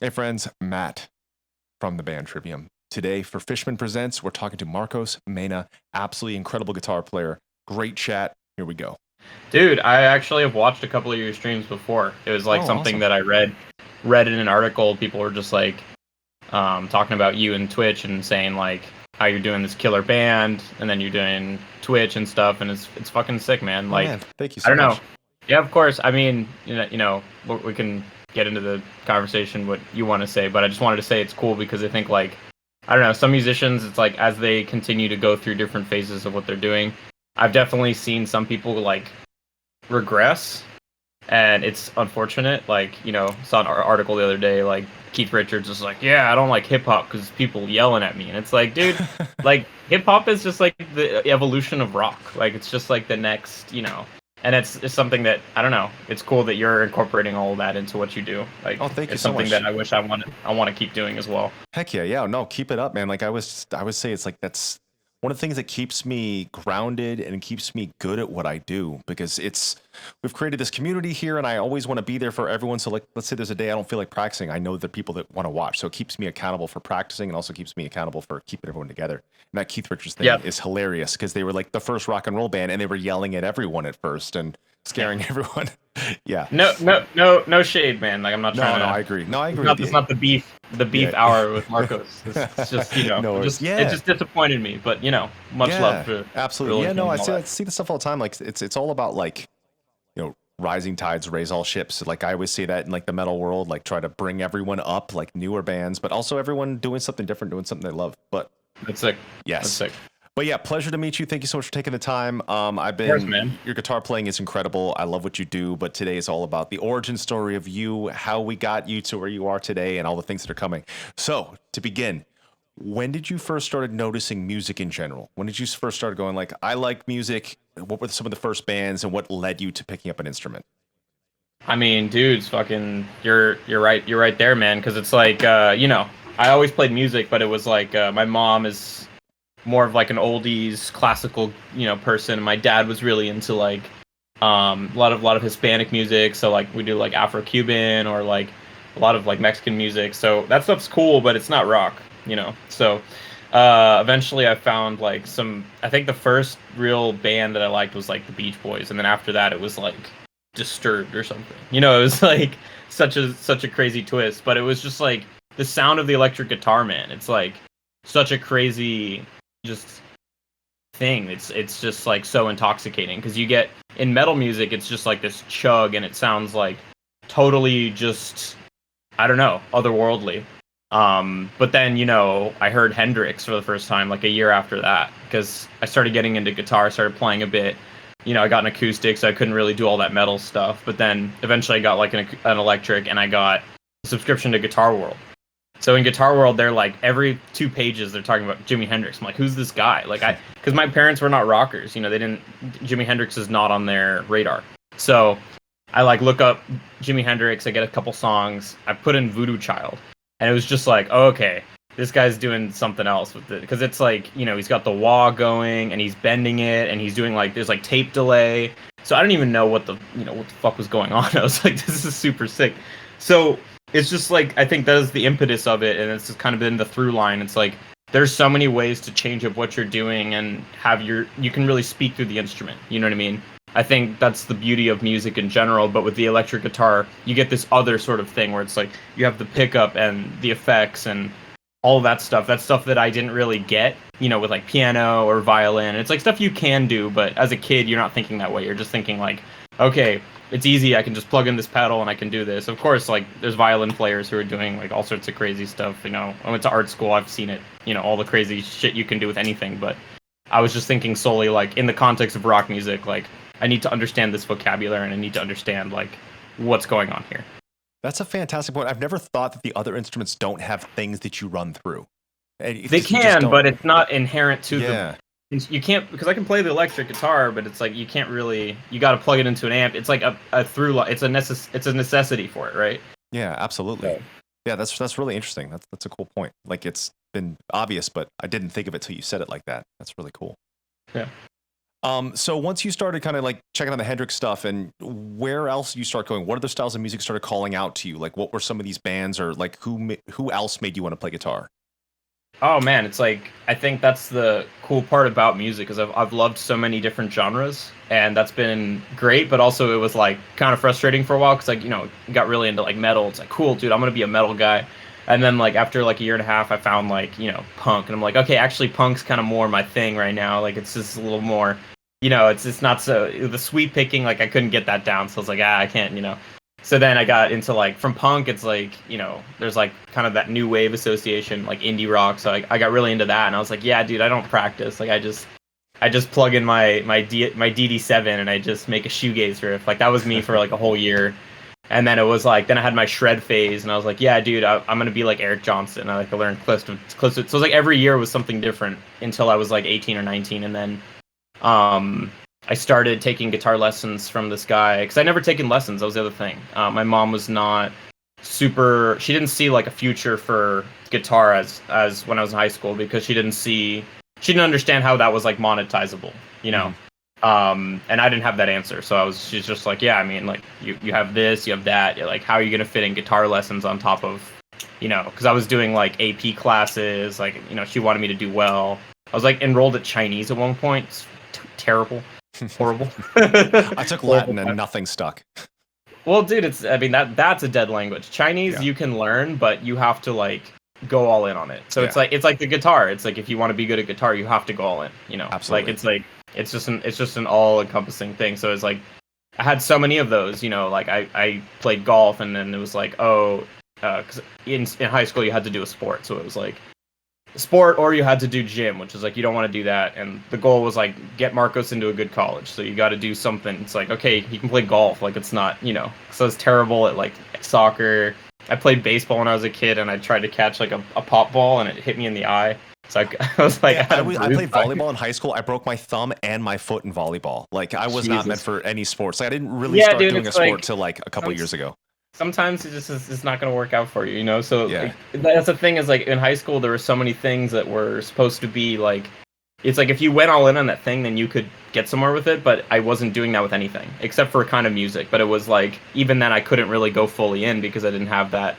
Hey friends, Matt from the band Trivium. Today for Fishman Presents, we're talking to Marcos Mena, absolutely incredible guitar player. Great chat. Here we go. Dude, I actually have watched a couple of your streams before. It was like Oh, something awesome. that I read in an article. People were just like talking about you and Twitch and saying like how you're doing this killer band and then you're doing Twitch and stuff, and it's fucking sick, man. Oh Like, man, thank you I so don't know. much. Yeah, of course. I mean, we can get into the conversation what you want to say, but I just wanted to say it's cool because I think like I don't know, some musicians, it's like as they continue to go through different phases of what they're doing, I've definitely seen some people like regress, and it's unfortunate. Like, saw an article the other day, like Keith Richards was like, "Yeah, I don't like hip hop because people yelling at me," and it's like, dude, like hip hop is just like the evolution of rock. Like, it's just like the next, and it's something that I don't know. It's cool that you're incorporating all of that into what you do. Like, Oh, thank you it's so something much. that I want to keep doing as well. Heck yeah, yeah. No, keep it up, man. Like I would say it's like that's one of the things that keeps me grounded and keeps me good at what I do because we've created this community here and I always want to be there for everyone. So like let's say there's a day I don't feel like practicing. I know the people that want to watch. So it keeps me accountable for practicing and also keeps me accountable for keeping everyone together. And that Keith Richards thing Yeah. is hilarious because they were like the first rock and roll band and they were yelling at everyone at first and scaring everyone. Yeah. No shade, man. Like, I'm not trying No, to. I agree. No, I It's agree not. with It's you. not the beef Yeah. hour with Marcos. It's just No worries. it Yeah. just disappointed me. But much love Yeah, for absolutely. Yeah, no, listening and all I that. see this stuff all the time. Like it's all about like, rising tides raise all ships. Like I always say that in like the metal world, like try to bring everyone up, like newer bands, but also everyone doing something different, doing something they love. But That's sick. That's yes. sick. But yeah, pleasure to meet you. Thank you so much for taking the time. I've Of course, been man. your guitar playing is incredible. I love what you do, but today is all about the origin story of you, how we got you to where you are today, and all the things that are coming. So to begin, when did you first started noticing music in general? When did you first start going like, I like music? What were some of the first bands, and what led you to picking up an instrument? I mean, dudes, fucking, you're right. You're right there, man. Because it's like, I always played music, but it was like my mom is more of like an oldies classical, person. My dad was really into like a lot of Hispanic music, so like we do like Afro-Cuban or like a lot of like Mexican music. So that stuff's cool, but it's not rock. So eventually I found like some. I think the first real band that I liked was like the Beach Boys, and then after that it was like Disturbed or something. It was like such a crazy twist, but it was just like the sound of the electric guitar, man. It's like such a crazy just thing. It's just like so intoxicating because you get in metal music, it's just like this chug, and it sounds like totally just I don't know, otherworldly. But then I heard Hendrix for the first time like a year after that because I started getting into guitar, started playing a bit. I got an acoustic, so I couldn't really do all that metal stuff. But then eventually I got like an electric, and I got a subscription to Guitar World. So in Guitar World, they're like every 2 pages they're talking about Jimi Hendrix. I'm like, who's this guy? Like because my parents were not rockers. They didn't. Jimi Hendrix is not on their radar. So I like look up Jimi Hendrix. I get a couple songs. I put in Voodoo Child, and it was just like, oh, okay, this guy's doing something else with it because it's like he's got the wah going and he's bending it and he's doing like there's like tape delay. So I don't even know what the fuck was going on. I was like, this is super sick. So it's just like I think that is the impetus of it, and it's just kind of been the through line. It's like there's so many ways to change up what you're doing and you can really speak through the instrument. You know what I mean? I think that's the beauty of music in general, but with the electric guitar, you get this other sort of thing where it's like you have the pickup and the effects and all that stuff. That's stuff that I didn't really get, with like piano or violin. It's like stuff you can do, but as a kid, you're not thinking that way. You're just thinking like, okay, it's easy. I can just plug in this pedal and I can do this. Of course, like there's violin players who are doing like all sorts of crazy stuff. I went to art school. I've seen it. All the crazy shit you can do with anything. But I was just thinking solely like in the context of rock music. Like I need to understand this vocabulary and I need to understand like what's going on here. That's a fantastic point. I've never thought that the other instruments don't have things that you run through. And They you just can, don't. but it's not inherent to the. Yeah. You can't because I can play the electric guitar, but it's like you can't really. You got to plug it into an amp. It's like a through line. It's a necessity for it, right? Yeah, absolutely. So, Yeah, that's really interesting. That's a cool point. Like it's been obvious, but I didn't think of it till you said it like that. That's really cool. yeah. So once you started kind of like checking on the Hendrix stuff, and where else you start going? What other styles of music started calling out to you? Like, what were some of these bands, or like who else made you want to play guitar? Oh man, it's like I think that's the cool part about music is I've loved so many different genres, and that's been great. But also it was like kind of frustrating for a while because like got really into like metal. It's like cool, dude, I'm gonna be a metal guy. And then like after like a year and a half, I found like punk, and I'm like, okay, actually punk's kind of more my thing right now. Like it's just a little more, it's not so the sweep picking. Like I couldn't get that down, so I was like, I can't. So then I got into like from punk, it's like there's like kind of that new wave association, like indie rock. So I got really into that, and I was like, yeah, dude, I don't practice. Like I just plug in my DD7 and I just make a shoegaze riff. Like that was me for like a whole year. And then it was like, then I had my shred phase, and I was like, yeah, dude, I'm gonna be like Eric Johnson. I like to learn clips. So it was like every year was something different until I was like 18 or 19, and then I started taking guitar lessons from this guy because I never taken lessons. That was the other thing. My mom was not super. She didn't see like a future for guitar as when I was in high school because she didn't understand how that was like monetizable. And I didn't have that answer, so she's just like, yeah, I mean, like you have this, you have that. You're like, how are you gonna fit in guitar lessons on top of, because I was doing like AP classes, like she wanted me to do well. I was like enrolled at Chinese at one point. It's terrible, horrible. I took Latin and nothing stuck. Well, dude, that's a dead language. Chinese you can learn, but you have to like go all in on it. So it's like the guitar. It's like if you want to be good at guitar, you have to go all in. Absolutely. Like it's just an all encompassing thing. So it's like I had so many of those. Like I played golf, and then it was like because in high school you had to do a sport, so it was like sport or you had to do gym, which is like you don't want to do that. And the goal was like get Marcos into a good college, so you got to do something. It's like, okay, he can play golf, like it's not so it's terrible at like soccer. I played baseball when I was a kid, and I tried to catch like a pop ball, and it hit me in the eye. So I was like, I played volleyball in high school. I broke my thumb and my foot in volleyball. Like I was not meant for any sports. Like I didn't really start doing a sport till like a couple years ago. Sometimes it just it's not going to work out for you, So like, that's the thing is like in high school there were so many things that were supposed to be like, it's like if you went all in on that thing, then you could get somewhere with it. But I wasn't doing that with anything except for kind of music. But it was like even then I couldn't really go fully in because I didn't have that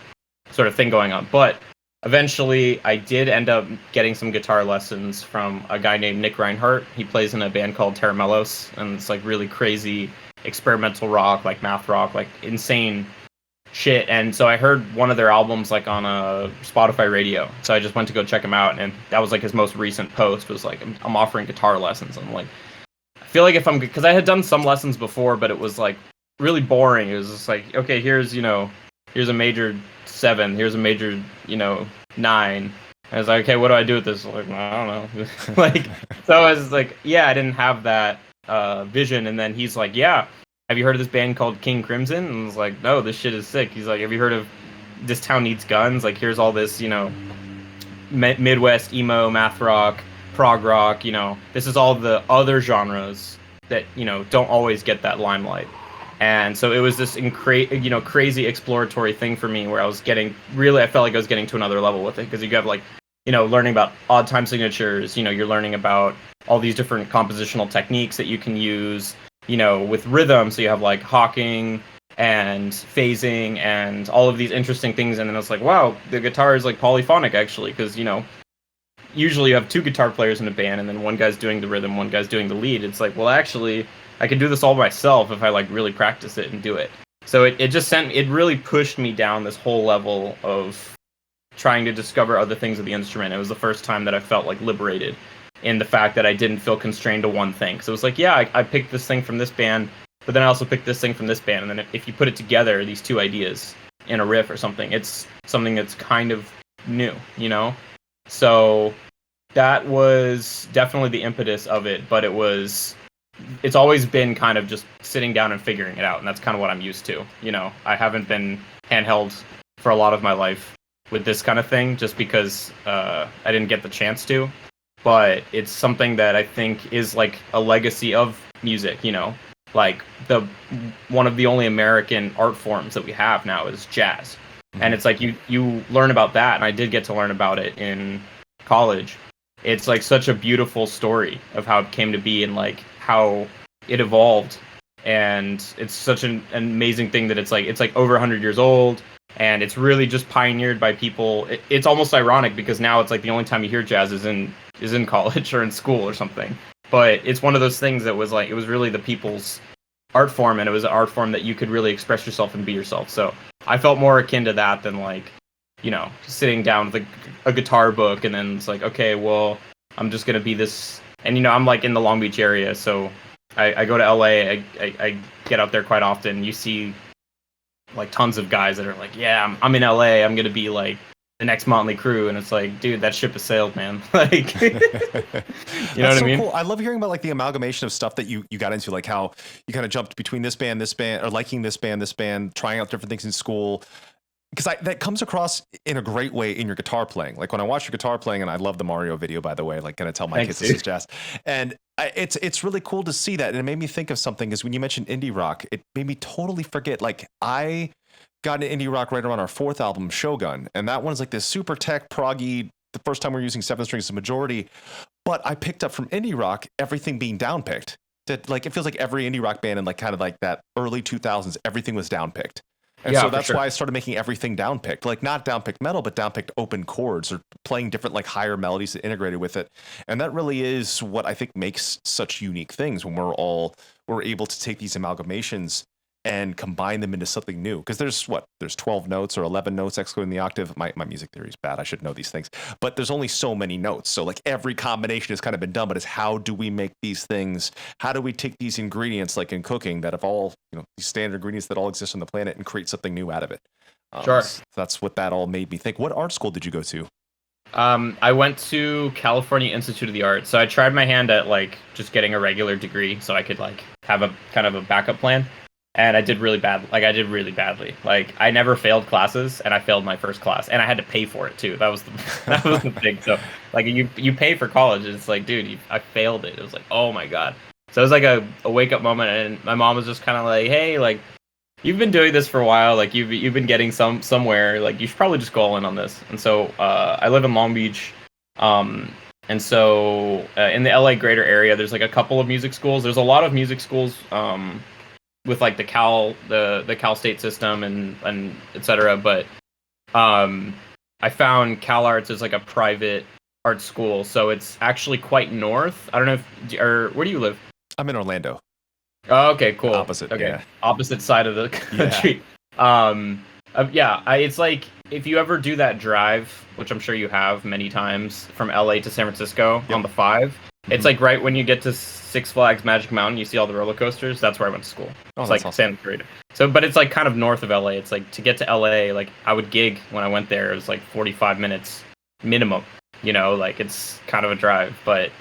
sort of thing going on. But eventually I did end up getting some guitar lessons from a guy named Nick Reinhardt. He plays in a band called Terramellos, and it's like really crazy experimental rock, like math rock, like insane shit. And so I heard one of their albums like on a Spotify radio, so I just went to go check him out, and that was like his most recent post was like, I'm offering guitar lessons. I'm like, I feel like because I had done some lessons before, but it was like really boring. It was just like, okay, here's a major 7, here's a major 9. I was like, okay, what do I do with this? Like, I don't know. Like, so I was like, yeah, I didn't have that vision. And then he's like, yeah, have you heard of this band called King Crimson? And I was like, no, this shit is sick. He's like, have you heard of This Town Needs Guns? Like, here's all this, Midwest emo, math rock, prog rock, this is all the other genres that, don't always get that limelight. And so it was this crazy exploratory thing for me where I felt like I was getting to another level with it, because you have like, learning about odd time signatures, you're learning about all these different compositional techniques that you can use, with rhythm. So you have like hawking and phasing and all of these interesting things. And then it's like, wow, the guitar is like polyphonic actually, because, usually you have 2 guitar players in a band, and then one guy's doing the rhythm, one guy's doing the lead. It's like, well, actually, I can do this all myself if I like really practice it and do it. So it really pushed me down this whole level of trying to discover other things of the instrument. It was the first time that I felt like liberated in the fact that I didn't feel constrained to one thing. So it was like, yeah, I picked this thing from this band, but then I also picked this thing from this band. And then if you put it together, these 2 ideas in a riff or something, it's something that's kind of new, So that was definitely the impetus of it, but it's always been kind of just sitting down and figuring it out, and that's kind of what I'm used to. I haven't been handheld for a lot of my life with this kind of thing, just because I didn't get the chance to. But it's something that I think is like a legacy of music, like one of the only American art forms that we have now is jazz. Mm-hmm. And it's like you learn about that, and I did get to learn about it in college. It's like such a beautiful story of how it came to be, and like how it evolved, and it's such an amazing thing that it's like over 100 years old, and it's really just pioneered by people. It's almost ironic because now it's like the only time you hear jazz is in college or in school or something. But it's one of those things that was like, it was really the people's art form, and it was an art form that you could really express yourself and be yourself. So I felt more akin to that than like, sitting down with a guitar book and then it's like, okay, well, I'm just gonna be this. And I'm like in the Long Beach area, so I go to LA. I get out there quite often. You see like tons of guys that are like, yeah, I'm in LA. I'm gonna be like the next Motley Crue, and it's like, dude, that ship has sailed, man. Like, you know what I mean? Cool. I love hearing about like the amalgamation of stuff that you got into, like how you kind of jumped between this band, or liking this band, trying out different things in school. Because that comes across in a great way in your guitar playing. Like when I watch your guitar playing, and I love the Mario video, by the way, like gonna tell my kids this is jazz. And it's really cool to see that. And it made me think of something, because when you mentioned indie rock, it made me totally forget. Like I got into indie rock right around our 4th album, Shogun. And that one's like this super tech, proggy, the first time we were using 7 strings as a majority. But I picked up from indie rock everything being downpicked. That like it feels like every indie rock band in like kind of like that early 2000s, everything was downpicked. And so that's why I started making everything downpicked, like not downpicked metal, but downpicked open chords, or playing different like higher melodies that integrated with it. And that really is what I think makes such unique things, when we're able to take these amalgamations and combine them into something new. Because there's 12 notes or 11 notes excluding the octave. My music theory is bad. I should know these things. But there's only so many notes. So like every combination has kind of been done, but it's how do we make these things? How do we take these ingredients, like in cooking, that have all, these standard ingredients that all exist on the planet, and create something new out of it? Sure. So that's what that all made me think. What art school did you go to? I went to California Institute of the Arts. So I tried my hand at like just getting a regular degree so I could like have a kind of a backup plan. And I did really bad. Like I did really badly. Like I never failed classes, and I failed my first class, and I had to pay for it too. That was the thing. So like you pay for college, and it's like, dude, I failed it. It was like, oh my god. So it was like a wake up moment, and my mom was just kind of like, hey, like you've been doing this for a while. Like you've been getting somewhere. Like you should probably just go all in on this. And so I live in Long Beach. And so in the LA greater area, there's like a couple of music schools. There's a lot of music schools. With like the Cal State system and et cetera. But I found Cal Arts is like a private art school, so it's actually quite north. I don't know or where do you live? I'm in Orlando. Oh, okay, cool. Opposite, okay, yeah. Opposite side of the country. It's like if you ever do that drive, which I'm sure you have many times, from LA to San Francisco on the 5. It's like right when you get to Six Flags Magic Mountain, you see all the roller coasters. That's where I went to school. It's like awesome. Santa Clarita. So, but it's like kind of north of LA. It's like to get to LA, like I would gig when I went there. It was like 45 minutes minimum. Like it's kind of a drive. But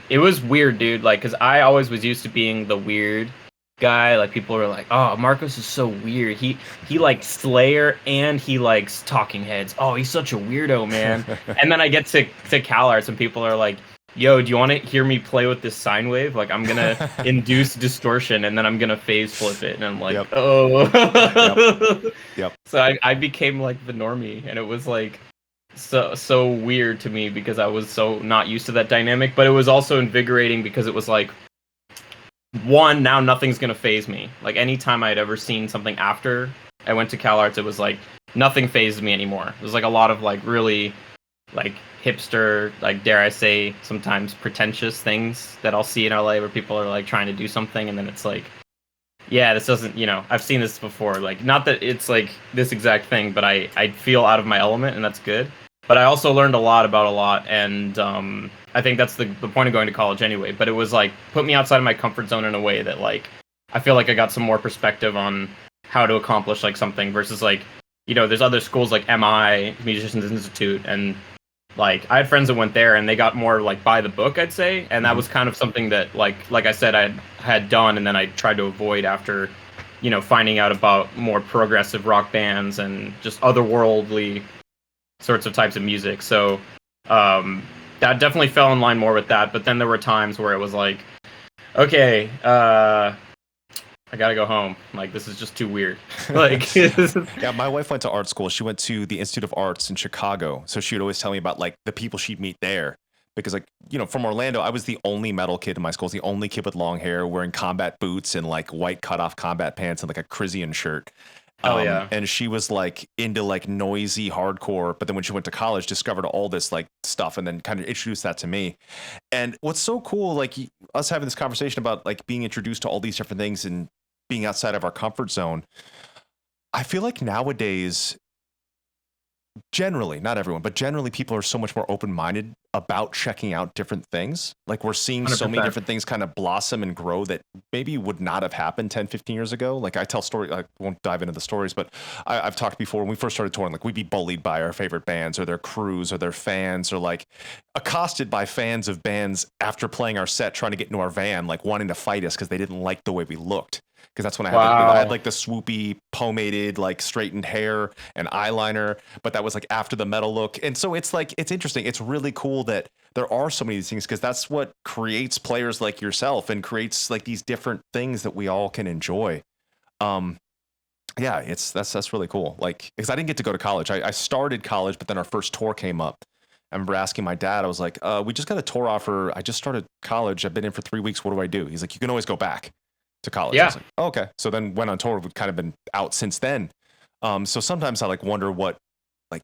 it was weird, dude. Like, cause I always was used to being the weird guy. Like people were like, oh, Marcos is so weird. He likes Slayer and he likes Talking Heads. Oh, he's such a weirdo, man. And then I get to Cal Arts and people are like, yo, do you want to hear me play with this sine wave? Like, I'm going to induce distortion, and then I'm going to phase flip it. And I'm like, oh. Yep. So I became like the normie, and it was like so weird to me because I was so not used to that dynamic. But it was also invigorating because it was like, one, now nothing's going to phase me. Like, anytime I'd ever seen something after I went to Cal Arts, it was like, nothing phased me anymore. It was like a lot of like really like hipster, like dare I say, sometimes pretentious things that I'll see in LA where people are like trying to do something, and then it's like, yeah, this doesn't, I've seen this before. Like, not that it's like this exact thing, but I feel out of my element, and that's good. But I also learned a lot about a lot, and I think that's the point of going to college anyway. But it was like put me outside of my comfort zone in a way that like I feel like I got some more perspective on how to accomplish like something versus like, there's other schools like MI, Musicians Institute, and like I had friends that went there and they got more like by the book, I'd say, and that was kind of something that like I said I had done, and then I tried to avoid after finding out about more progressive rock bands and just otherworldly sorts of types of music. So that definitely fell in line more with that. But then there were times where it was like, okay, I gotta go home. Like, this is just too weird. Like, yeah, my wife went to art school. She went to the Institute of Arts in Chicago. So she would always tell me about like the people she'd meet there. because like, from Orlando, I was the only metal kid in my school. I was the only kid with long hair wearing combat boots and like white cutoff combat pants and like a Crisian shirt. Oh yeah. And she was like into like noisy hardcore, but then when she went to college, discovered all this like stuff and then kind of introduced that to me. And what's so cool, like us having this conversation about like being introduced to all these different things and being outside of our comfort zone. I feel like nowadays, generally, not everyone, but generally people are so much more open-minded about checking out different things. Like we're seeing so many 100%. different things kind of blossom and grow that maybe would not have happened 10, 15 years ago. Like I tell stories, I won't dive into the stories, but I've talked before when we first started touring, like we'd be bullied by our favorite bands or their crews or their fans, or like accosted by fans of bands after playing our set, trying to get into our van, like wanting to fight us because they didn't like the way we looked. Because that's when I had like the swoopy, pomaded, like straightened hair and eyeliner, but that was like after the metal look. And so it's like, it's interesting. It's really cool that there are so many of these things, because that's what creates players like yourself and creates like these different things that we all can enjoy. Yeah, that's really cool. Like, because I didn't get to go to college. I started college, but then our first tour came up. I remember asking my dad, I was like, we just got a tour offer. I just started college. I've been in for 3 weeks. What do I do? He's like, you can always go back to college. Yeah. I was like, oh, okay. So then went on tour. We've kind of been out since then. So sometimes I like wonder what like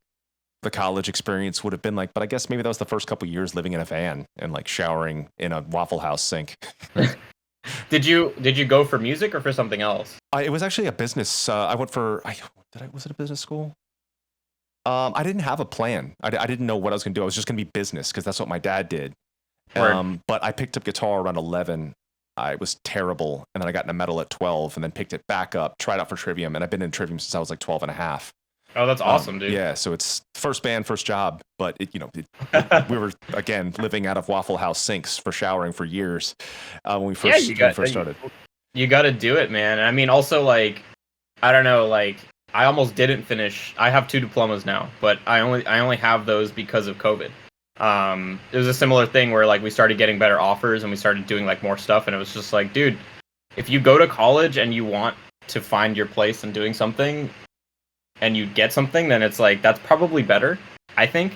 the college experience would have been like, but I guess maybe that was the first couple of years living in a van and like showering in a Waffle House sink. Did you go for music or for something else? It was actually a business. I went for, was it a business school? I didn't have a plan. I didn't know what I was going to do. I was just going to be business because that's what my dad did. But I picked up guitar around 11. I was terrible. And then I got into metal at 12 and then picked it back up, tried out for Trivium. And I've been in Trivium since I was like 12 and a half. Oh, that's awesome, dude. Yeah. So it's first band, first job. But we were, again, living out of Waffle House sinks for showering for years when we first started. You got to do it, man. I mean, also like, I don't know, like I almost didn't finish. I have 2 diplomas now, but I only have those because of COVID. It was a similar thing where like we started getting better offers and we started doing like more stuff, and it was just like, dude, if you go to college and you want to find your place in doing something and you get something, then it's like that's probably better, I think.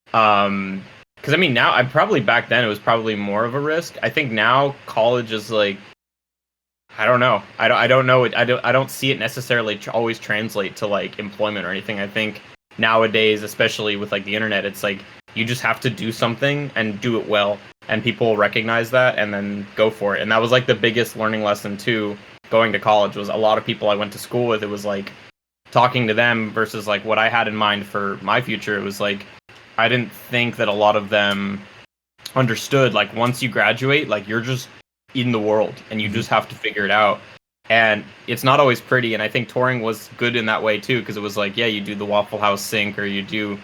Because I mean, now I probably back then it was probably more of a risk. I think now college is like, I don't know. I don't know. I don't see it necessarily always translate to like employment or anything. I think nowadays, especially with like the internet, it's like you just have to do something and do it well, and people will recognize that and then go for it. And that was like the biggest learning lesson too, going to college, was a lot of people I went to school with. It was like talking to them versus like what I had in mind for my future. It was like I didn't think that a lot of them understood like once you graduate, like you're just in the world and you just have to figure it out. And it's not always pretty, and I think touring was good in that way too, because it was like, yeah, you do the Waffle House sink or you do,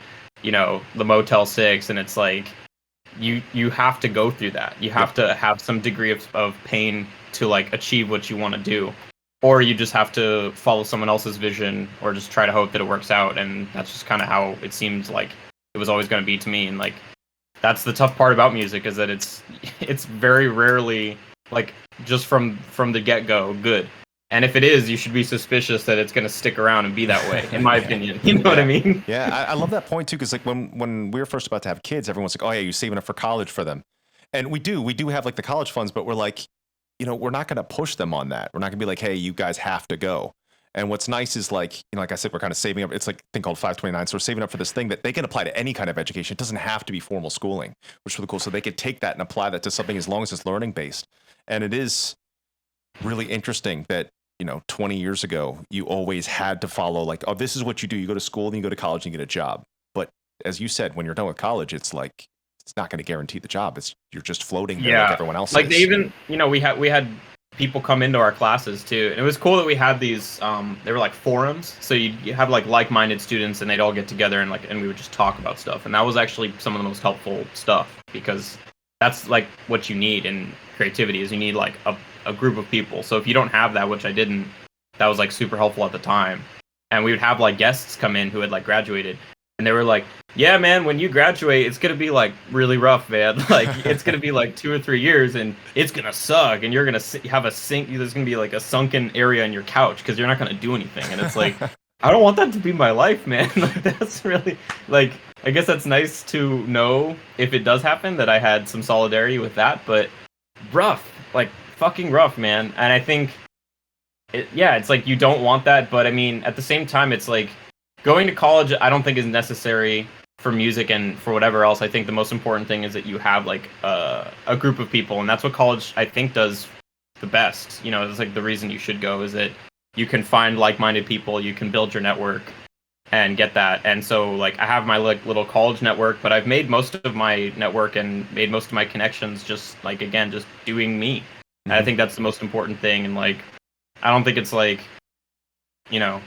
the Motel 6, and it's like you have to go through that. You have to have some degree of pain to like achieve what you want to do, or you just have to follow someone else's vision or just try to hope that it works out. And that's just kind of how it seems like it was always going to be to me. And like that's the tough part about music, is that it's very rarely like just from the get-go good. And if it is, you should be suspicious that it's going to stick around and be that way, in my opinion. You know what I mean? Yeah, I love that point too, because like when we were first about to have kids, everyone's like, oh yeah, you're saving up for college for them. And we do have like the college funds, but we're like, we're not going to push them on that. We're not going to be like, hey, you guys have to go. And what's nice is like, like I said, we're kind of saving up. It's like a thing called 529. So we're saving up for this thing that they can apply to any kind of education. It doesn't have to be formal schooling, which is really cool. So they could take that and apply that to something as long as it's learning based. And it is really interesting that, 20 years ago, you always had to follow like, oh, this is what you do. You go to school, then you go to college and you get a job. But as you said, when you're done with college, it's like, it's not going to guarantee the job. You're just floating there like everyone else like is. They even, we had people come into our classes too. And it was cool that we had these, they were like forums. So you have like-minded students and they'd all get together and we would just talk about stuff. And that was actually some of the most helpful stuff, because that's like what you need in creativity, is you need like a group of people. So if you don't have that, which I didn't, that was like super helpful at the time. And we would have like guests come in who had like graduated, and they were like, yeah, man, when you graduate, it's going to be like really rough, man. Like it's going to be like 2 or 3 years and it's going to suck. And you're going to have there's going to be like a sunken area in your couch because you're not going to do anything. And it's like, I don't want that to be my life, man. Like that's really like, I guess that's nice to know if it does happen that I had some solidarity with that, but rough, like fucking rough, man. And I think, it's like you don't want that, but I mean, at the same time, it's like going to college. I don't think is necessary for music and for whatever else. I think the most important thing is that you have like a group of people, and that's what college I think does the best. You know, it's like the reason you should go is that you can find like-minded people, you can build your network and get that. And so like I have my like little college network, but I've made most of my network and made most of my connections just like, again, just doing me. And I think that's the most important thing. And like I don't think it's like, you know,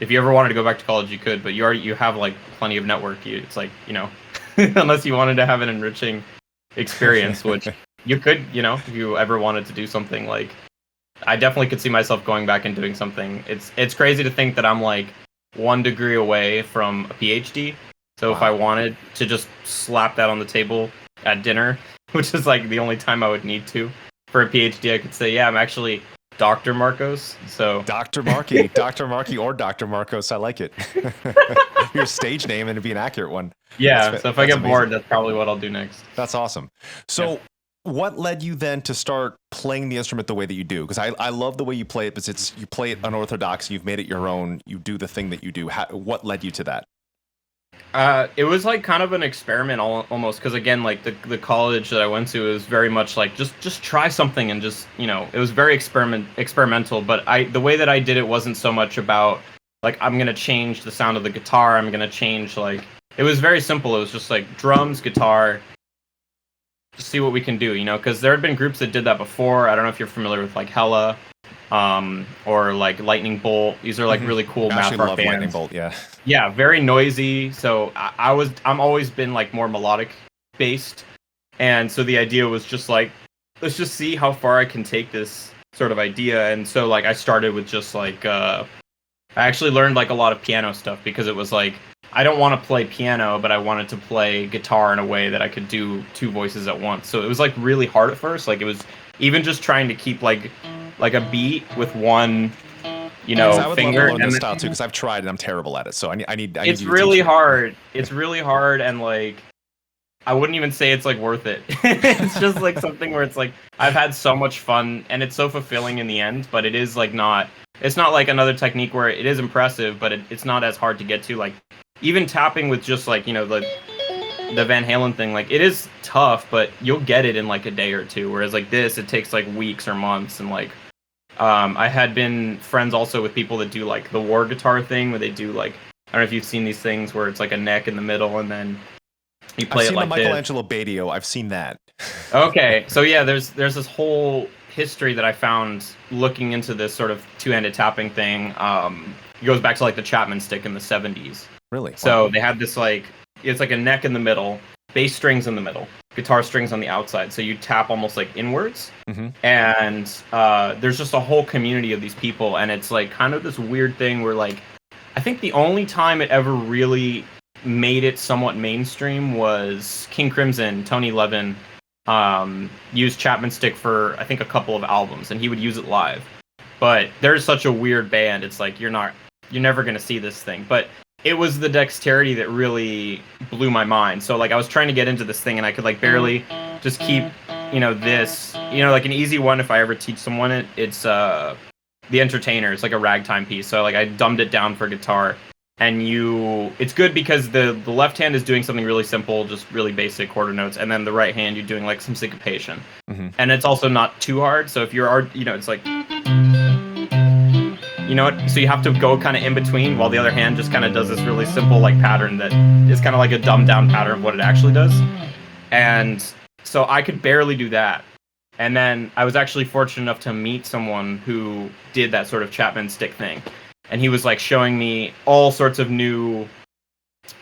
if you ever wanted to go back to college you could, but you have like plenty of network. It's like, you know, unless you wanted to have an enriching experience, which you could, you know, if you ever wanted to do something. Like I definitely could see myself going back and doing something. It's crazy to think that I'm like 1 degree away from a PhD. So wow. If I wanted to just slap that on the table at dinner, which is like the only time I would need to for a PhD, I could say, yeah, I'm actually Dr. Marcos. So Dr. Markey, Dr. Markey or Dr. Marcos, I like it. Your stage name, and it'd be an accurate one. Yeah, so if I get bored, that's probably what I'll do next. That's awesome. So what led you then to start playing the instrument the way that you do? Because I love the way you play it, but you play it unorthodox, you've made it your own, you do the thing that you do. What led you to that? It was like kind of an experiment almost, because again, like the college that I went to is very much like just try something and just, you know, it was very experimental. But the way that I did it wasn't so much about like I'm gonna change the sound of the guitar. I'm gonna change like it was very simple. It was just like drums, guitar. Just see what we can do, you know, because there had been groups that did that before. I don't know if you're familiar with like Hella, or like Lightning Bolt. These are like really cool math rock bands. Lightning Bolt, yeah. Yeah, very noisy. So I'm always been like more melodic based, and so the idea was just like, let's just see how far I can take this sort of idea. And so like I started with just like I actually learned like a lot of piano stuff, because it was like I don't want to play piano, but I wanted to play guitar in a way that I could do 2 voices at once. So it was like really hard at first. Like it was even just trying to keep like a beat with one, you know, I would finger. Love to learn this style too, because I've tried and I'm terrible at it. So I need. It's really hard. It's really hard, and like I wouldn't even say it's like worth it. It's just like something where it's like I've had so much fun, and it's so fulfilling in the end. But it is like not. It's not like another technique where it is impressive, but it's not as hard to get to. Like even tapping with just like, you know, the Van Halen thing, like it is tough, but you'll get it in like a day or two. Whereas like this, it takes like weeks or months. And like I had been friends also with people that do like the war guitar thing, where they do like, I don't know if you've seen these things where it's like a neck in the middle and then you play it like this. I've seen the Michelangelo Badio. I've seen that. Okay, so yeah, there's this whole history that I found looking into this sort of 2-handed tapping thing. It goes back to like the Chapman stick in the 70s. Really? So they had this like, it's like a neck in the middle, bass strings in the middle, guitar strings on the outside. So you tap almost like inwards. Mm-hmm. And there's just a whole community of these people. And it's like kind of this weird thing where like, I think the only time it ever really made it somewhat mainstream was King Crimson. Tony Levin used Chapman stick for I think a couple of albums, and he would use it live. But there's such a weird band, it's like you're never gonna see this thing. But it was the dexterity that really blew my mind. So like I was trying to get into this thing, and I could like barely just keep, you know, this, you know, like an easy one if I ever teach someone it's The Entertainer. It's like a ragtime piece. So like I dumbed it down for guitar. And it's good because the left hand is doing something really simple, just really basic quarter notes, and then the right hand you're doing like some syncopation. Mm-hmm. And it's also not too hard. So if you're, you know, it's like, you know what? So you have to go kind of in between, while the other hand just kind of does this really simple like pattern that is kind of like a dumbed down pattern of what it actually does. And so I could barely do that. And then I was actually fortunate enough to meet someone who did that sort of Chapman stick thing. And he was like showing me all sorts of new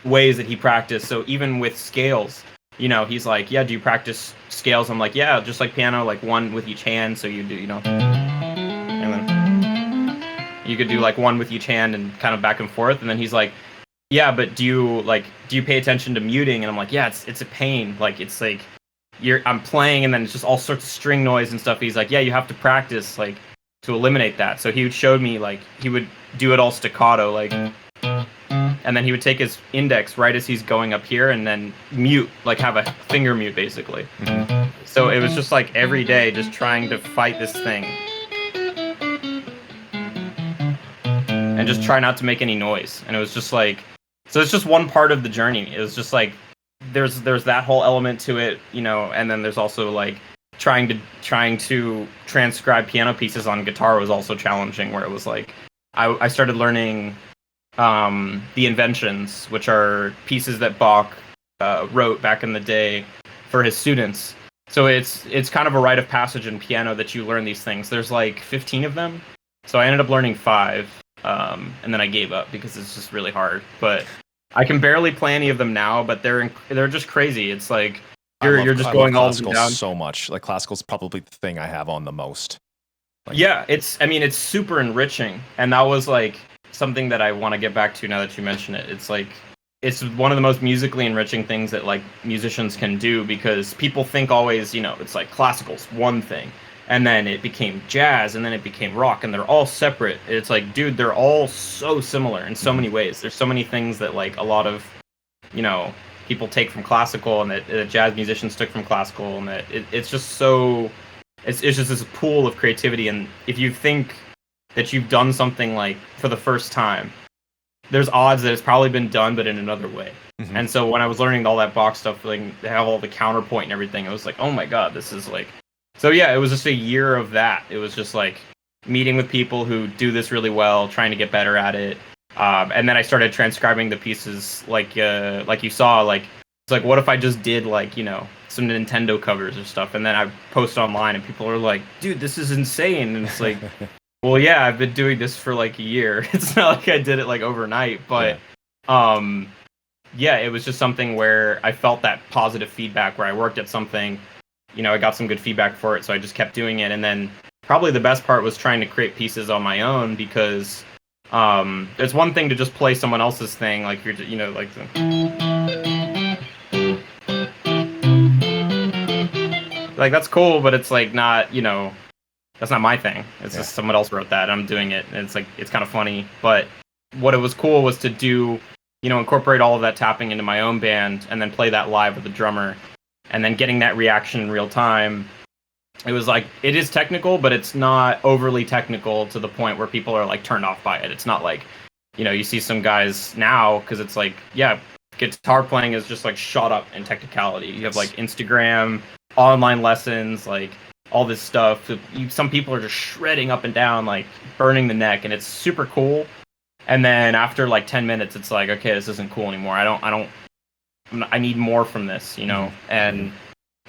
ways that he practiced. So even with scales, you know, he's like, yeah, do you practice scales? I'm like, yeah, just like piano, like one with each hand. So you do, you know, and then you could do like one with each hand and kind of back and forth. And then he's like, yeah, but do you pay attention to muting? And I'm like, yeah, it's a pain. Like, it's like I'm playing and then it's just all sorts of string noise and stuff. He's like, yeah, you have to practice like to eliminate that. So he showed me like, he would do it all staccato, like, and then he would take his index right as he's going up here and then mute, like have a finger mute basically. So it was just like every day just trying to fight this thing and just try not to make any noise. And it was just like, so it's just one part of the journey. It was just like there's that whole element to it, you know, and then there's also like trying to transcribe piano pieces on guitar was also challenging, where it was like I started learning the inventions, which are pieces that Bach wrote back in the day for his students. So it's kind of a rite of passage in piano that you learn these things. There's like 15 of them. So I ended up learning 5, and then I gave up because it's just really hard. But I can barely play any of them now, but they're just crazy. It's like you're just going all classical down. So much. Like classical's probably the thing I have on the most. Like, yeah, it's super enriching, and that was like something that I want to get back to now that you mention it. It's like it's one of the most musically enriching things that like musicians can do, because people think always, you know, it's like classical's one thing, and then it became jazz, and then it became rock, and they're all separate. It's like, dude, they're all so similar in so many ways. There's so many things that like a lot of, you know, people take from classical, and that jazz musicians took from classical, and that it's just so it's just this pool of creativity. And if you think that you've done something like for the first time, there's odds that it's probably been done but in another way. Mm-hmm. And so when I was learning all that Bach stuff, like they have all the counterpoint and everything, it was like, oh my god, this is like, so yeah, it was just a year of that. It was just like meeting with people who do this really well, trying to get better at it. And then I started transcribing the pieces like you saw, like it's like, what if I just did like, you know, some Nintendo covers or stuff, and then I post online and people are like, dude, this is insane. And it's like, well, yeah, I've been doing this for like a year. It's not like I did it like overnight, but yeah, it was just something where I felt that positive feedback where I worked at something, you know, I got some good feedback for it, so I just kept doing it. And then probably the best part was trying to create pieces on my own, because it's one thing to just play someone else's thing, like you're, you know, like that's cool, but it's like not, you know, that's not my thing. It's just someone else wrote that, and I'm doing it, and it's like, it's kind of funny. But what it was cool was to do, you know, incorporate all of that tapping into my own band, and then play that live with the drummer, and then getting that reaction in real time. It was like, it is technical, but it's not overly technical to the point where people are like turned off by it. It's not like, you know, you see some guys now, because it's like, yeah, guitar playing is just like shot up in technicality. You have like Instagram, online lessons, like all this stuff. Some people are just shredding up and down, like burning the neck, and it's super cool. And then after like 10 minutes, it's like, okay, this isn't cool anymore. I need more from this, you know? And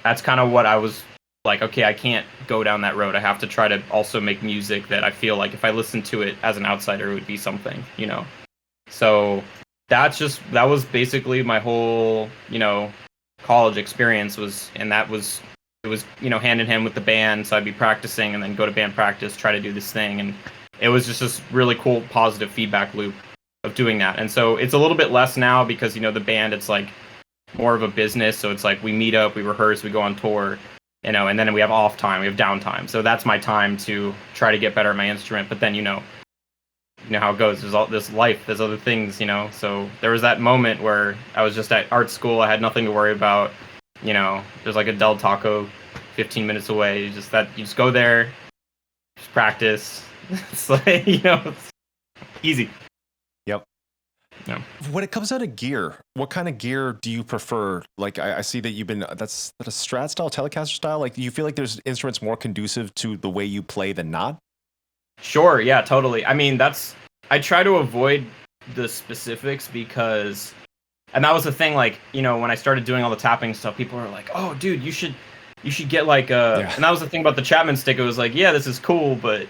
that's kind of what I was like, okay, I can't go down that road. I have to try to also make music that I feel like if I listened to it as an outsider, it would be something, you know? So that was basically my whole, you know, college experience was, and it was, you know, hand in hand with the band. So I'd be practicing and then go to band practice, try to do this thing. And it was just this really cool, positive feedback loop of doing that. And so it's a little bit less now because, you know, the band, it's like more of a business. So it's like we meet up, we rehearse, we go on tour, you know, and then we have off time, we have downtime. So that's my time to try to get better at my instrument. But then, you know how it goes. There's all this life, there's other things, you know. So there was that moment where I was just at art school. I had nothing to worry about. You know, there's like a Del Taco 15 minutes away. You just go there, just practice. It's like, you know, it's easy. Yep. No. When it comes out of gear, what kind of gear do you prefer? Like, I see that you've been, that's a Strat style, Telecaster style. Like, do you feel like there's instruments more conducive to the way you play than not? Sure, yeah, totally. I mean, I try to avoid the specifics because, and that was the thing, like, you know, when I started doing all the tapping stuff, people were like, oh, dude, you should get like and that was the thing about the Chapman stick. It was like, yeah, this is cool, but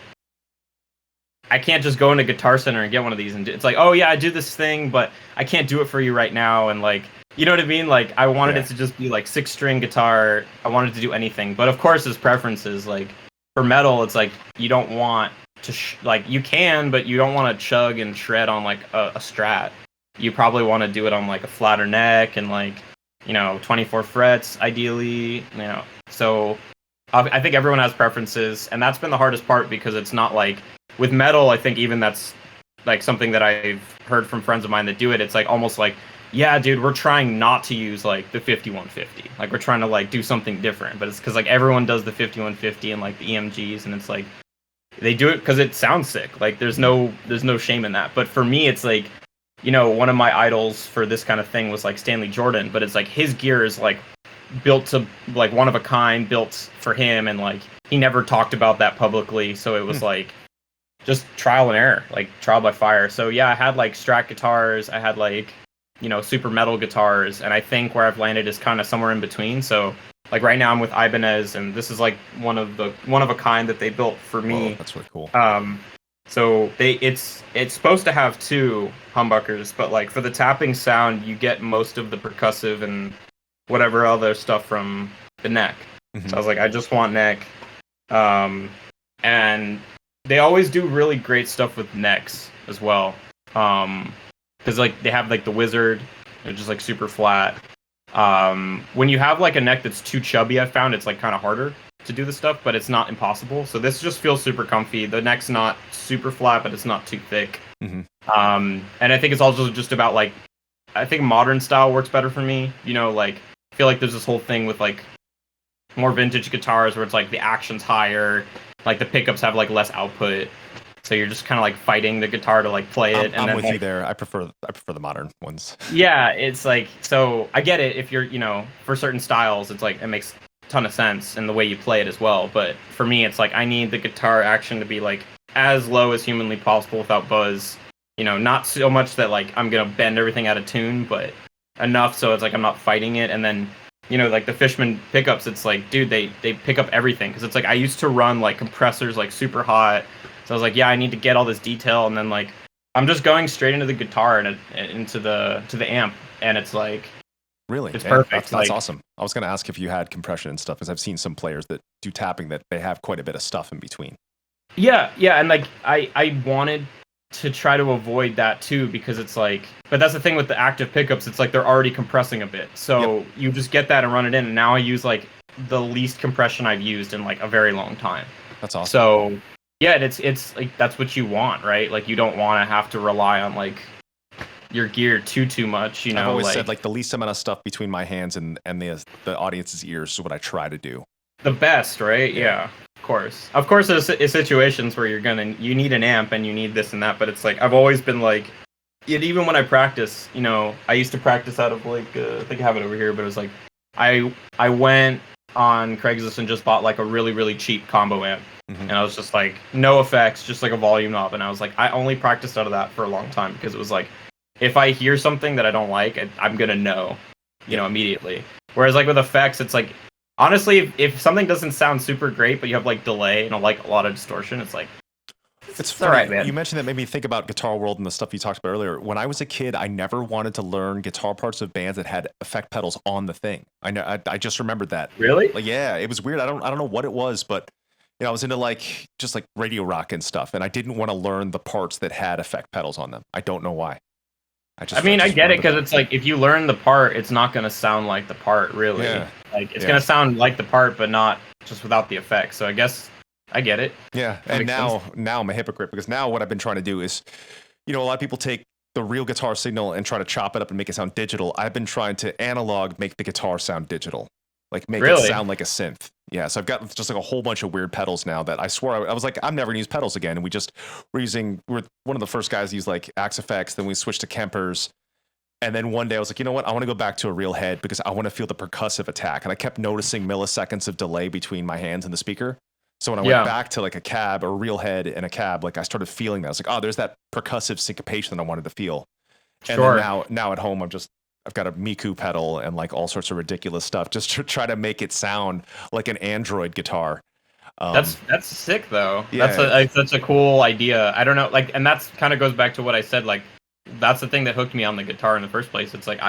I can't just go into Guitar Center and get one of these and it's like, oh yeah, I do this thing, but I can't do it for you right now. And like, you know what I mean? Like, I wanted it to just be like 6-string guitar. I wanted to do anything, but of course, his preferences, like for metal, it's like you don't want to like you can, but you don't want to chug and shred on like a Strat. You probably want to do it on like a flatter neck and like, you know, 24 frets ideally, you know. So I think everyone has preferences, and that's been the hardest part because it's not like with metal. I think even that's like something that I've heard from friends of mine that do it. It's like almost like, yeah, dude, we're trying not to use like the 5150. Like we're trying to like do something different, but it's because like everyone does the 5150 and like the EMGs, and it's like they do it because it sounds sick. Like there's no shame in that. But for me, it's like, you know, one of my idols for this kind of thing was like Stanley Jordan, but it's like his gear is like built to like one of a kind, built for him, and like he never talked about that publicly, so it was like just trial and error, like trial by fire. So yeah, I had like Strat guitars, I had like, you know, super metal guitars, and I think where I've landed is kind of somewhere in between. So like right now I'm with Ibanez, and this is like one of a kind that they built for me. Whoa, that's really cool. So it's supposed to have two humbuckers, but like for the tapping sound, you get most of the percussive and whatever other stuff from the neck. So I was like, I just want neck. And they always do really great stuff with necks as well. Because like they have like the Wizard, they're just like super flat. When you have like a neck that's too chubby, I found it's like kind of harder to do the stuff, but it's not impossible. So this just feels super comfy. The neck's not super flat, but it's not too thick. And I think it's also just about like, I think modern style works better for me. You know, like I feel like there's this whole thing with like more vintage guitars where it's like the action's higher, like the pickups have like less output, so you're just kind of like fighting the guitar to like play it. I'm then, with like, you there. I prefer the modern ones. Yeah, it's like, so I get it if you're, you know, for certain styles, it's like it makes a ton of sense in the way you play it as well. But for me, it's like I need the guitar action to be like as low as humanly possible without buzz. You know, not so much that like I'm gonna bend everything out of tune, but enough so it's like I'm not fighting it. And then, you know, like the Fishman pickups, it's like, dude, they pick up everything, because it's like I used to run like compressors like super hot, so I was like, yeah, I need to get all this detail, and then like I'm just going straight into the guitar and into the amp, and it's like, really, it's yeah, perfect. That's awesome. I was going to ask if you had compression and stuff, because I've seen some players that do tapping that they have quite a bit of stuff in between. Yeah, and like I wanted to try to avoid that too, because it's like, but that's the thing with the active pickups, it's like they're already compressing a bit, so you just get that and run it in, and now I use like the least compression I've used in like a very long time. That's awesome. So yeah, it's like that's what you want, right? Like you don't want to have to rely on like your gear too much, you know. I've always like, said like the least amount of stuff between my hands and the audience's ears is what I try to do. The best, right? Yeah. Of course there's situations where you need an amp and you need this and that, but it's like I've always been like, even when I practice, you know, I used to practice out of like I think I have it over here, but it was like I went on Craigslist and just bought like a really, really cheap combo amp. And I was just like, no effects, just like a volume knob, and I was like, I only practiced out of that for a long time, because it was like, if I hear something that I don't like, I'm gonna know, you know, immediately. Whereas like with effects, it's like, honestly, if something doesn't sound super great, but you have like delay and like a lot of distortion, it's like, it's funny. All right, man. You mentioned that made me think about Guitar World and the stuff you talked about earlier. When I was a kid, I never wanted to learn guitar parts of bands that had effect pedals on the thing. I just remembered that. Really? Like, yeah, it was weird. I don't know what it was, but you know, I was into like just like radio rock and stuff, and I didn't want to learn the parts that had effect pedals on them. I don't know why. I get it, because it's like if you learn the part, it's not gonna sound like the part, really. Yeah. Like it's gonna sound like the part, but not just without the effects. So I guess I get it. Yeah, and now I'm a hypocrite, because now what I've been trying to do is, you know, a lot of people take the real guitar signal and try to chop it up and make it sound digital. I've been trying to analog make the guitar sound digital, like make it sound like a synth. Yeah, so I've got just like a whole bunch of weird pedals now that I swore I was like, I'm never gonna use pedals again. And we're one of the first guys to use like Axe Effects, then we switched to Kempers. And then one day I was like, you know what? I want to go back to a real head, because I want to feel the percussive attack. And I kept noticing milliseconds of delay between my hands and the speaker. So when I went back to like a cab, or a real head and a cab, like I started feeling that. I was like, oh, there's that percussive syncopation that I wanted to feel. And then now at home, I've got a Miku pedal and like all sorts of ridiculous stuff just to try to make it sound like an Android guitar. That's sick though. Yeah. That's such a cool idea. I don't know, like, and that's kind of goes back to what I said, like, that's the thing that hooked me on the guitar in the first place. It's like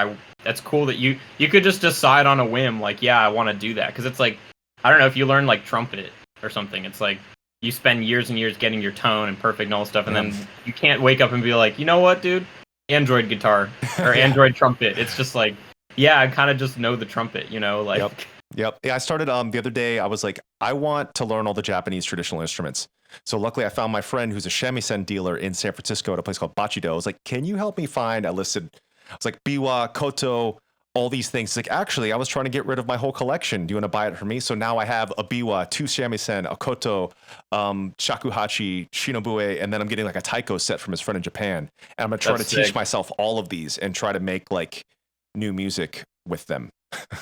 that's cool that you could just decide on a whim, like, yeah, I want to do that, because it's like, I don't know, if you learn like trumpet or something, it's like you spend years and years getting your tone and perfect and all this stuff, and then you can't wake up and be like, you know what, dude, Android guitar or Android trumpet. It's just like, yeah, I kind of just know the trumpet, you know, like. Yep. Yeah, I started the other day. I was like, I want to learn all the Japanese traditional instruments. So luckily I found my friend who's a shamisen dealer in San Francisco at a place called Bachido. I was like, can you help me find, I was like, biwa, koto, all these things. It's like, actually, I was trying to get rid of my whole collection. Do you want to buy it for me? So now I have a biwa, 2 shamisen, a koto, shakuhachi, shinobue, and then I'm getting like a taiko set from his friend in Japan. And I'm going to try to teach myself all of these and try to make like new music with them.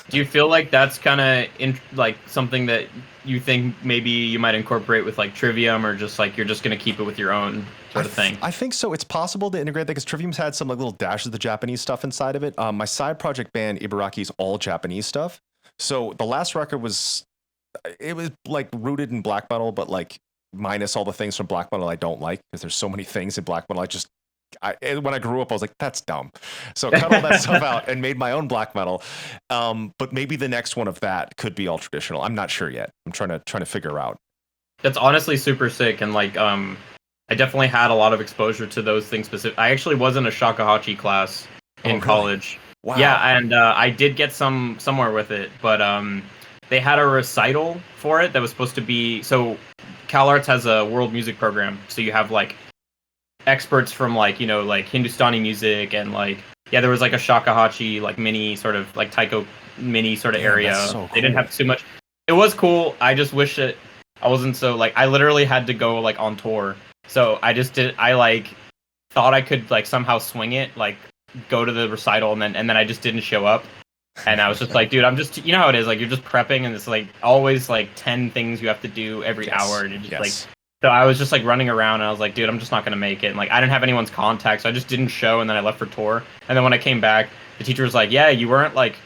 Do you feel like that's kind of like something that you think maybe you might incorporate with like Trivium, or just like you're just going to keep it with your own sort of thing? I think so. It's possible to integrate that because Trivium's had some like little dashes of the Japanese stuff inside of it. My side project band Ibaraki is all Japanese stuff. So the last record was like rooted in black metal, but like minus all the things from black metal I don't like, because there's so many things in black metal when I grew up, I was like, that's dumb. So cut all that stuff out and made my own black metal. But maybe the next one of that could be all traditional. I'm not sure yet. I'm trying to figure out. That's honestly super sick. And like, I definitely had a lot of exposure to those things specific. I actually was in a shakuhachi class in college. Wow. Yeah. And I did get somewhere with it, but they had a recital for it that was supposed to be, so CalArts has a world music program. So you have like experts from like, you know, like Hindustani music, and like, yeah, there was like a shakuhachi like mini sort of like taiko mini sort of area. So cool. They didn't have too much. It was cool. I just wish that I wasn't so like, I literally had to go like on tour. So I like thought I could like somehow swing it, like go to the recital, and then I just didn't show up. And I was just like, dude, I'm just, you know how it is, like you're just prepping and it's like always like 10 things you have to do every hour, and you're just like, so I was just like running around, and I was like, dude, I'm just not going to make it. And like, I didn't have anyone's contact, so I just didn't show. And then I left for tour. And then when I came back, the teacher was like, yeah, you weren't like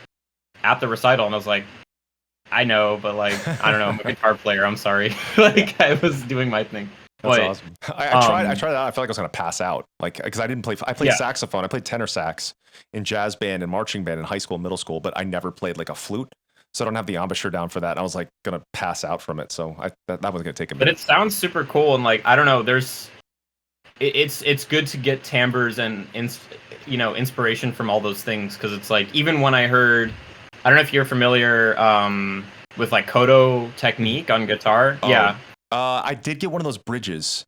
at the recital. And I was like, I know, but like, I don't know, I'm a guitar player. I'm sorry. Like, I was doing my thing. That's awesome. I tried that. I felt like I was going to pass out. Like, because I played saxophone. I played tenor sax in jazz band and marching band in high school and middle school, but I never played like a flute. So I don't have the embouchure down for that. And I was like gonna pass out from it. So that was gonna take a minute. But it sounds super cool, and like, I don't know, it's good to get timbres and inspiration from all those things, because it's like, even when I heard, I don't know if you're familiar with like Kodo technique on guitar. Oh, yeah. I did get one of those bridges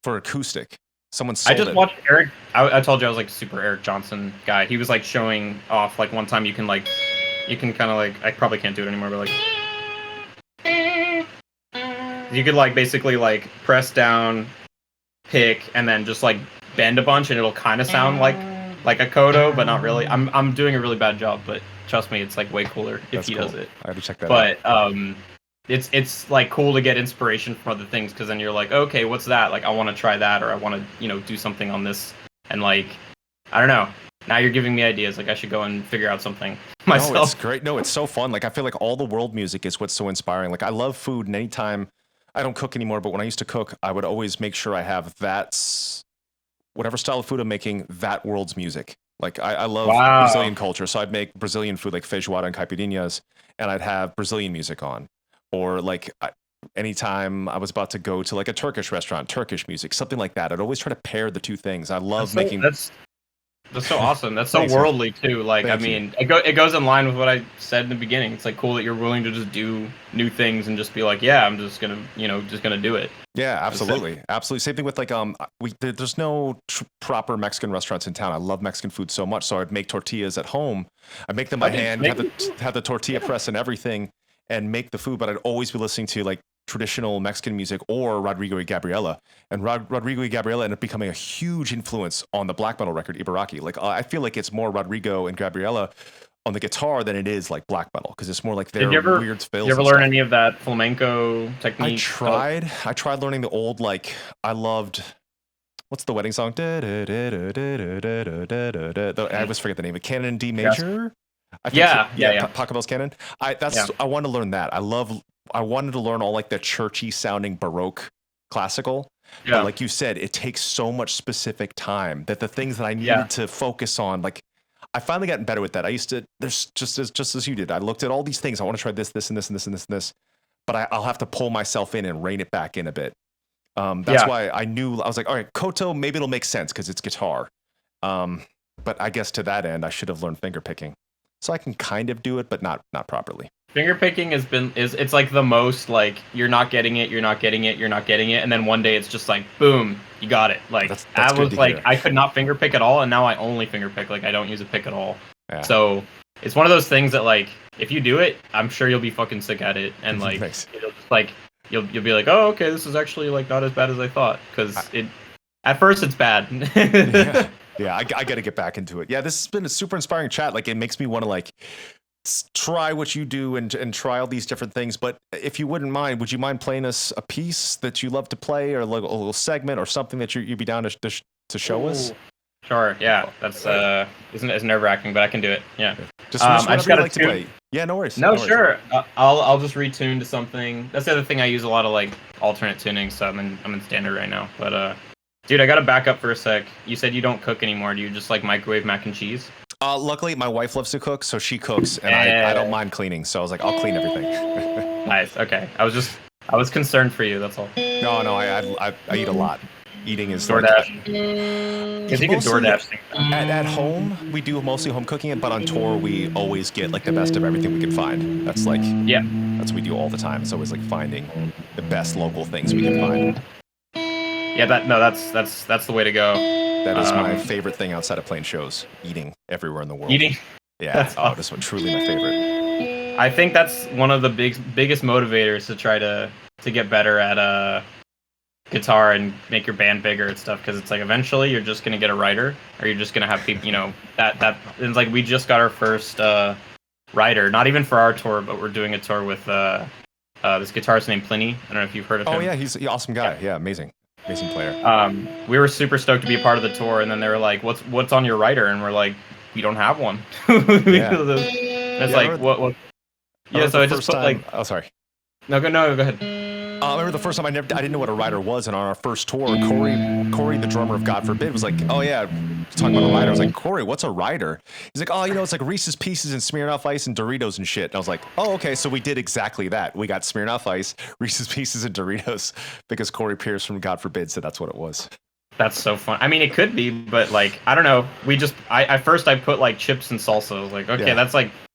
for acoustic. Someone sold I just watched Eric. I told you I was like super Eric Johnson guy. He was like showing off like one time you can kind of like, I probably can't do it anymore, but like you could like basically like press down, pick, and then just like bend a bunch, and it'll kind of sound like a Kodo, but not really. I'm doing a really bad job, but trust me, it's like way cooler if he does it. I have to check that out. But it's like cool to get inspiration from other things, because then you're like, okay, what's that? Like, I want to try that, or I want to do something on this, and like, I don't know. Now you're giving me ideas. Like, I should go and figure out something myself. No, it's great. No, it's so fun. Like, I feel like all the world music is what's so inspiring. Like, I love food, and anytime I don't cook anymore, but when I used to cook, I would always make sure I have whatever style of food I'm making, that world's music. Like, I love Brazilian culture, so I'd make Brazilian food like feijoada and caipirinhas, and I'd have Brazilian music on. Or like, anytime I was about to go to like a Turkish restaurant, Turkish music, something like that. I'd always try to pair the two things. I love making. That's so awesome. That's so worldly too. Like, I mean, it goes in line with what I said in the beginning. It's like cool that you're willing to just do new things and just be like, yeah, I'm just gonna do it. Yeah, absolutely, absolutely. Same thing with like there's no proper Mexican restaurants in town. I love Mexican food so much, so I'd make tortillas at home. I'd make them by hand, have the tortilla press and everything, and make the food. But I'd always be listening to like traditional Mexican music or Rodrigo y Gabriela. And Rodrigo y Gabriela ended up becoming a huge influence on the black metal record Ibaraki. Like, I feel like it's more Rodrigo and Gabriela on the guitar than it is like black metal, because it's more like their weird fills. Did you ever learn any of that flamenco technique? I tried learning the old, like, I loved, what's the wedding song? I always forget the name. Canon in D major? Yeah. Pachelbel's Canon. I wanted to learn that. I wanted to learn all like the churchy sounding Baroque classical. Yeah. But like you said, it takes so much specific time that the things that I needed to focus on, like, I finally gotten better with that. I used to, there's just as you did. I looked at all these things. I want to try this, and this, and this, and this, and this. But I'll have to pull myself in and rein it back in a bit. That's why I was like, all right, Koto, maybe it'll make sense because it's guitar. But I guess to that end, I should have learned finger picking. So I can kind of do it, but not properly. Finger picking it's like the most like you're not getting it, you're not getting it, you're not getting it, and then one day it's just like boom, you got it. Like That's I good was to like hear. I could not finger pick at all, and now I only finger pick. Like I don't use a pick at all. Yeah. So it's one of those things that like if you do it, I'm sure you'll be fucking sick at it, and like Nice. it'll just like you'll be like, oh okay, this is actually like not as bad as I thought, because it at first it's bad. Yeah, I got to get back into it. Yeah, this has been a super inspiring chat. Like, it makes me want to like try what you do and try all these different things. But if you wouldn't mind, would you mind playing us a piece that you love to play, or like a little segment or something that you'd be down to show us? Sure. Yeah, that's isn't nerve wracking, but I can do it. Yeah. Just I whatever just you gotta like to tune. play. Yeah, no worries. No, worries. sure. I'll just retune to something. That's the other thing. I use a lot of like alternate tuning, so I'm in standard right now. But dude, I gotta back up for a sec. You said you don't cook anymore. Do you just like microwave mac and cheese? Luckily, my wife loves to cook, so she cooks, and I don't mind cleaning. So I was like, I'll clean everything. Nice. Okay. I was concerned for you. That's all. No, I eat a lot. Eating is DoorDash. Because you can mostly DoorDash things. at home. We do mostly home cooking, but on tour we always get like the best of everything we can find. That's like that's what we do all the time. It's always like finding the best local things we can find. Yeah. That's the way to go. That is my favorite thing outside of playing shows. Eating everywhere in the world. Eating. Yeah. That's awesome. This one truly my favorite. I think that's one of the biggest motivators to try to get better at guitar and make your band bigger and stuff, because it's like eventually you're just gonna get a writer, or you're just gonna have people, you know, that it's like we just got our first writer, not even for our tour, but we're doing a tour with this guitarist named Pliny. I don't know if you've heard of him. Oh yeah, he's an awesome guy. Yeah, amazing player. We were super stoked to be a part of the tour, and then they were like, what's on your writer? And we're like, we don't have one. It's like what yeah, so I just put like, oh sorry. No, go ahead. I remember the first time I didn't know what a writer was, and on our first tour, Corey, the drummer of God Forbid, was like, "Oh yeah," talking about a writer. I was like, "Corey, what's a writer?" He's like, "Oh, you know, it's like Reese's Pieces and Smirnoff Ice and Doritos and shit." And I was like, "Oh, okay." So we did exactly that. We got Smirnoff Ice, Reese's Pieces, and Doritos because Corey Pierce from God Forbid said that's what it was. That's so fun. I mean, it could be, but like, I don't know. We just, at first I put like chips and salsa. I was like, okay,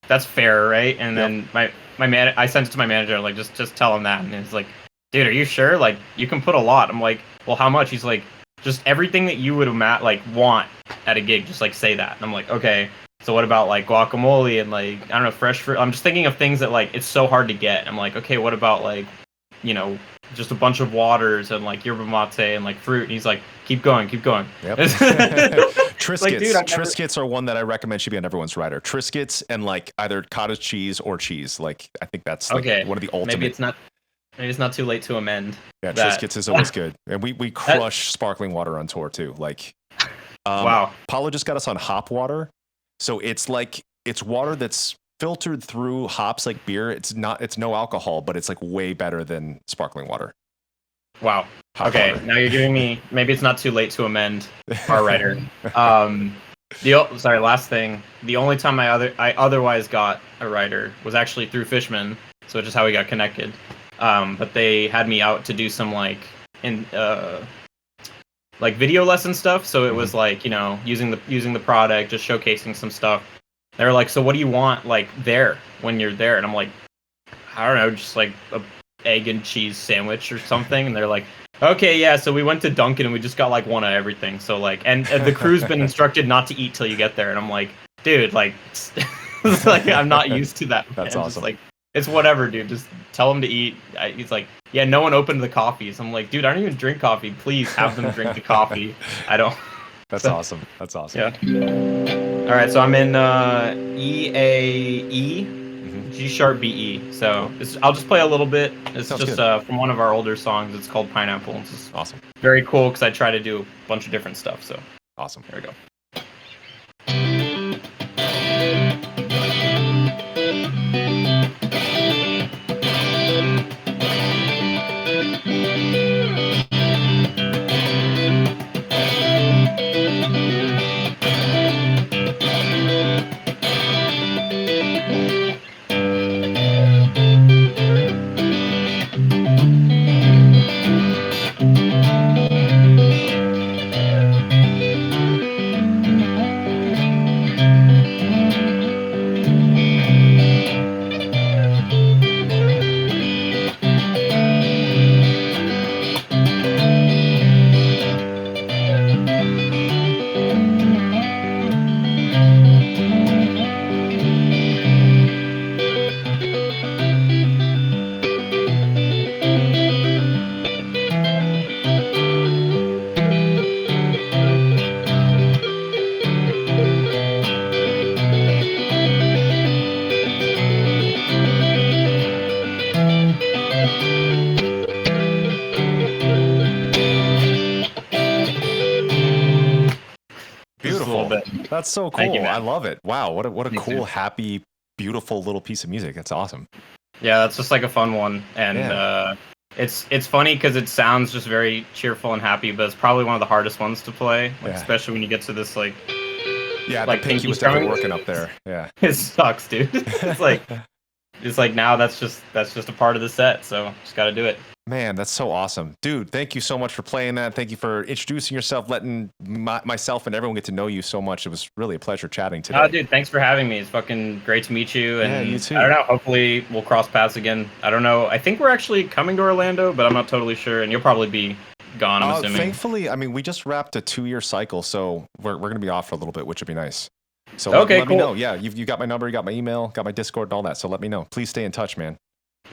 that's fair, right? And then I sent it to my manager, like, just tell him that, and he's like, dude, are you sure? Like, you can put a lot. I'm like, well, how much? He's like, just everything that you would want at a gig, just like say that. And I'm like, okay. So what about like guacamole and like, I don't know, fresh fruit? I'm just thinking of things that like it's so hard to get. I'm like, okay, what about like, you know, just a bunch of waters and like yerba mate and like fruit? And he's like, keep going. Yep. Triscuits. Like, dude, Triscuits are one that I recommend should be on everyone's rider. Triscuits and like either cottage cheese or cheese. Like, I think that's like one of the ultimate. Maybe it's not too late to amend. Yeah, Triscuits is always good. And we crush sparkling water on tour too. Like, wow. Paulo just got us on hop water. So it's water that's filtered through hops like beer. It's no alcohol, but it's like way better than sparkling water. Wow. Okay, now you're giving me, maybe it's not too late to amend our writer. Last thing. The only time I otherwise got a writer was actually through Fishman, so which is how we got connected. But they had me out to do some like video lesson stuff. So it was like, you know, using the product, just showcasing some stuff. They were like, so what do you want like there when you're there? And I'm like, I don't know, just like a egg and cheese sandwich or something. And they're like, okay, yeah. So we went to Dunkin' and we just got like one of everything. So like, and the crew's been instructed not to eat till you get there. And I'm like, dude, like, it's like I'm not used to that. That's awesome. Just, like, it's whatever, dude. Just tell them to eat. He's like, yeah, no one opened the coffees. I'm like, dude, I don't even drink coffee. Please have them drink the coffee. I don't. That's awesome. That's awesome. Yeah. All right, so I'm in E A E, G sharp B E. So I'll just play a little bit. It's Sounds just good. from one of our older songs. It's called Pineapple. It's awesome. Very cool because I try to do a bunch of different stuff. So awesome. There we go. That's so cool. Thank you, man. I love it. Wow, what a Me cool, too. happy, beautiful little piece of music. That's awesome. Yeah, that's just like a fun one, and it's funny because it sounds just very cheerful and happy, but it's probably one of the hardest ones to play, like, Yeah. especially when you get to this like the pinky was definitely working up there. Yeah. It sucks, dude. It's like now that's just a part of the set, so just got to do it. Man, that's so awesome. Dude, thank you so much for playing that. Thank you for introducing yourself, letting myself and everyone get to know you so much. It was really a pleasure chatting today. Oh, dude, thanks for having me. It's fucking great to meet you. And yeah, you too. I don't know, hopefully we'll cross paths again. I don't know. I think we're actually coming to Orlando, but I'm not totally sure. And you'll probably be gone, I'm assuming. Thankfully, I mean, we just wrapped a 2-year cycle, so we're going to be off for a little bit, which would be nice. So okay, let cool. me know. Yeah, you got my number, you got my email, got my Discord and all that. So let me know. Please stay in touch, man.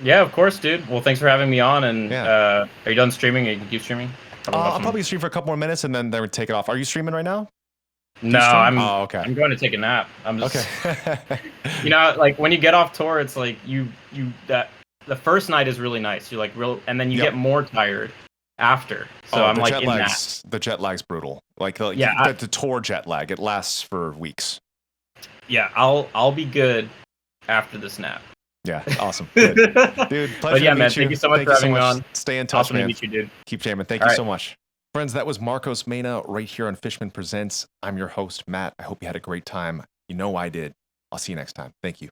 Yeah, of course, dude. Well, thanks for having me on. And are you done streaming? Or you can keep streaming? I'll probably stream for a couple more minutes and then take it off. Are you streaming right now? No, I'm. Oh, okay. I'm going to take a nap. I'm just. Okay. You know, like when you get off tour, it's like that the first night is really nice. You're like and then you get more tired after. So I'm like in that. The jet lag's brutal. The tour jet lag. It lasts for weeks. Yeah, I'll be good after this nap. Yeah, awesome. Good. Dude, pleasure but yeah, to meet man, you. thank you so much for having me on. Stay in touch, awesome man. To meet you, dude. Keep jamming. Thank you so much. Friends, that was Marcos Mena right here on Fishman Presents. I'm your host, Matt. I hope you had a great time. You know I did. I'll see you next time. Thank you.